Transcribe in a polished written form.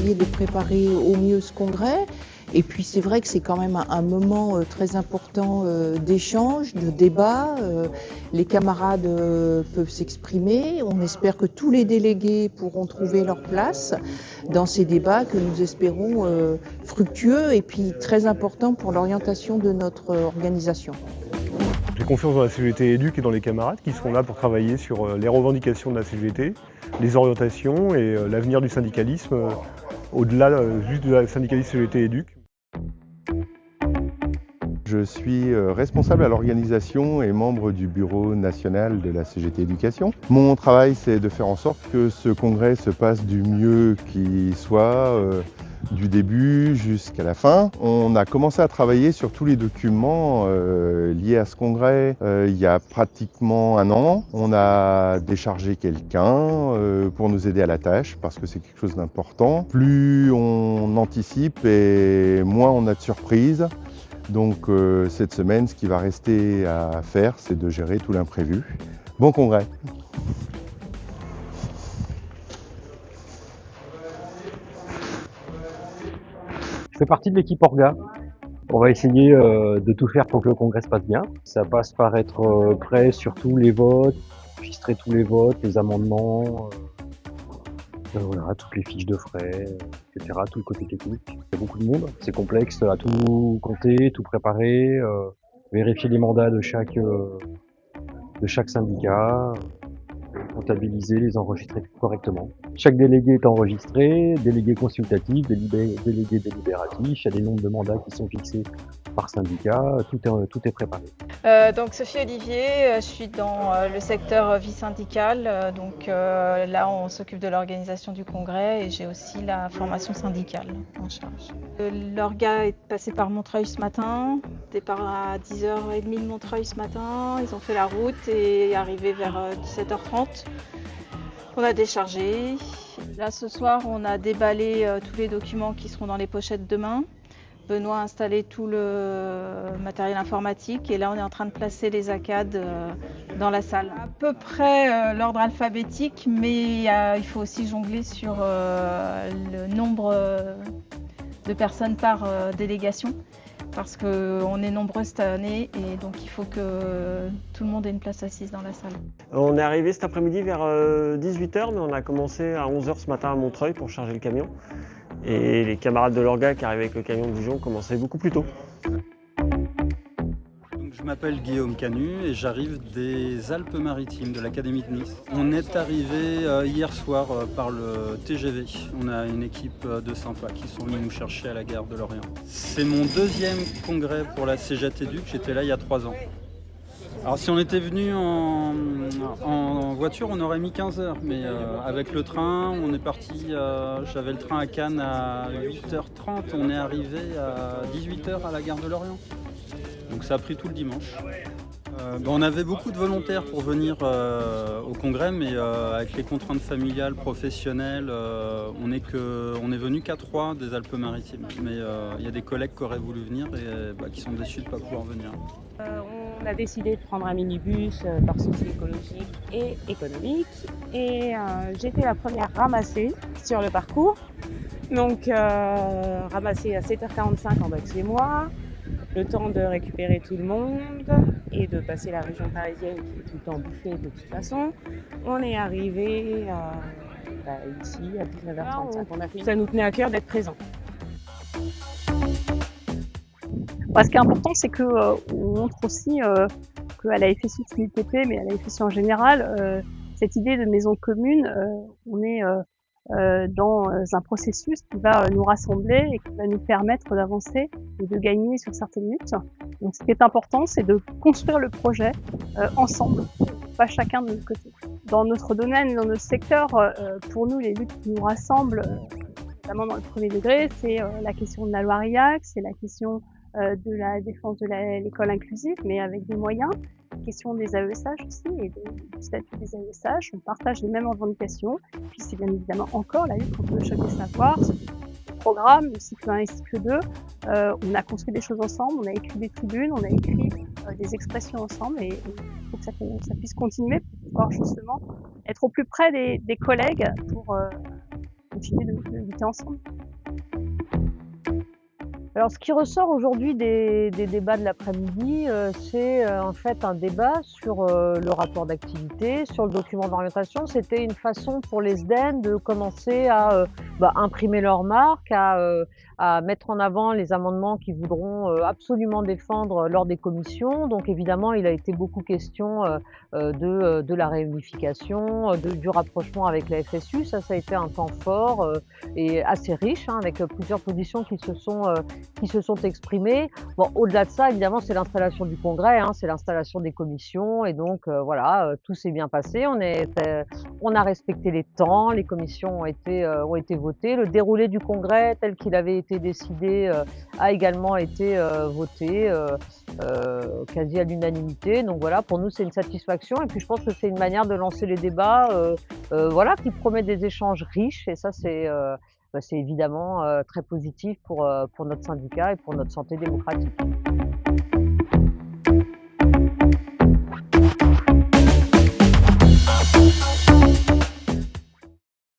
essayer de préparer au mieux ce congrès. Et puis c'est vrai que c'est quand même un moment très important d'échange, de débat. Les camarades peuvent s'exprimer. On espère que tous les délégués pourront trouver leur place dans ces débats que nous espérons fructueux et puis très importants pour l'orientation de notre organisation. J'ai confiance dans la CGT Éduc et dans les camarades qui seront là pour travailler sur les revendications de la CGT, les orientations et l'avenir du syndicalisme, au-delà juste de la syndicalisme CGT Éduc. Je suis responsable à l'organisation et membre du bureau national de la CGT Éducation. Mon travail, c'est de faire en sorte que ce congrès se passe du mieux qui soit, du début jusqu'à la fin. On a commencé à travailler sur tous les documents liés à ce congrès il y a pratiquement un an. On a déchargé quelqu'un pour nous aider à la tâche parce que c'est quelque chose d'important. Plus on anticipe et moins on a de surprises. Donc cette semaine, ce qui va rester à faire, c'est de gérer tout l'imprévu. Bon congrès! Je fais partie de l'équipe Orga. On va essayer de tout faire pour que le congrès se passe bien. Ça passe par être prêt sur tous les votes, enregistrer tous les votes, les amendements, voilà, toutes les fiches de frais, etc., tout le côté technique. Il y a beaucoup de monde, c'est complexe à tout compter, tout préparer, vérifier les mandats de chaque syndicat, comptabiliser, les enregistrer correctement. Chaque délégué est enregistré, délégué consultatif, délégué délibératif, il y a des nombres de mandats qui sont fixés par syndicat, tout est préparé. Donc Sophie Olivier, je suis dans le secteur vie syndicale, là on s'occupe de l'organisation du congrès et j'ai aussi la formation syndicale en charge. L'orga est passé par Montreuil ce matin, départ à 10h30 de Montreuil ce matin, ils ont fait la route et est arrivé vers 17h30. On a déchargé. Là ce soir on a déballé tous les documents qui seront dans les pochettes demain. Benoît a installé tout le matériel informatique et là on est en train de placer les ACAD dans la salle. À peu près l'ordre alphabétique, mais il faut aussi jongler sur le nombre de personnes par délégation parce qu'on est nombreux cette année et donc il faut que tout le monde ait une place assise dans la salle. On est arrivé cet après-midi vers 18h, mais on a commencé à 11h ce matin à Montreuil pour charger le camion. Et les camarades de l'Orga qui arrivaient avec le camion de Dijon commençaient beaucoup plus tôt. Je m'appelle Guillaume Canu et j'arrive des Alpes-Maritimes, de l'Académie de Nice. On est arrivé hier soir par le TGV. On a une équipe de sympas qui sont venus nous chercher à la gare de Lorient. C'est mon deuxième congrès pour la CGT Éduc, j'étais là il y a 3 ans. Alors si on était venu en voiture, on aurait mis 15 heures, mais avec le train, on est parti, j'avais le train à Cannes à 8h30, on est arrivé à 18h à la gare de Lorient. Donc ça a pris tout le dimanche. On avait beaucoup de volontaires pour venir au congrès, mais avec les contraintes familiales, professionnelles, on est venu qu'à 3 des Alpes-Maritimes. Mais il y a des collègues qui auraient voulu venir et qui sont déçus de ne pas pouvoir venir. On a décidé de prendre un minibus par souci écologique et économique et j'étais la première ramassée sur le parcours. Donc ramassée à 7h45 en bas de chez moi, le temps de récupérer tout le monde et de passer la région parisienne qui est tout le temps bouffée de toute façon. On est arrivé ici à 19h35. Ça nous tenait à cœur d'être présents. Ce qui est important, c'est qu'on montre aussi qu'à la FSU UTP, mais à la FSU en général, cette idée de maison commune, on est dans un processus qui va nous rassembler et qui va nous permettre d'avancer et de gagner sur certaines luttes. Donc ce qui est important, c'est de construire le projet ensemble, pas chacun de notre côté. Dans notre domaine et dans notre secteur, pour nous, les luttes qui nous rassemblent, notamment dans le premier degré, c'est la question de la loi RIAC, c'est la question de la défense de l'école inclusive, mais avec des moyens. La question des AESH aussi et du statut des AESH. On partage les mêmes revendications. Puis c'est bien évidemment encore la lutte contre le choc des savoirs, le programme, le cycle 1 et le cycle 2. On a construit des choses ensemble, on a écrit des tribunes, on a écrit des expressions ensemble et il faut que ça puisse continuer pour pouvoir justement être au plus près des collègues pour continuer de lutter ensemble. Alors, ce qui ressort aujourd'hui des débats de l'après-midi, c'est en fait un débat sur le rapport d'activité, sur le document d'orientation. C'était une façon pour les SDEN de commencer à imprimer leur marque, à mettre en avant les amendements qu'ils voudront absolument défendre lors des commissions. Donc évidemment, il a été beaucoup question de la réunification, du rapprochement avec la FSU. Ça a été un temps fort et assez riche, hein, avec plusieurs positions qui se sont exprimées. Bon, au-delà de ça, évidemment, c'est l'installation du congrès, hein, c'est l'installation des commissions, et donc voilà, tout s'est bien passé. On a respecté les temps, les commissions ont été votées. Le déroulé du congrès tel qu'il avait été décidé a également été voté quasi à l'unanimité. Donc voilà, pour nous, c'est une satisfaction. Et puis je pense que c'est une manière de lancer les débats, voilà, qui promet des échanges riches. Et ça, c'est évidemment très positif pour notre syndicat et pour notre santé démocratique.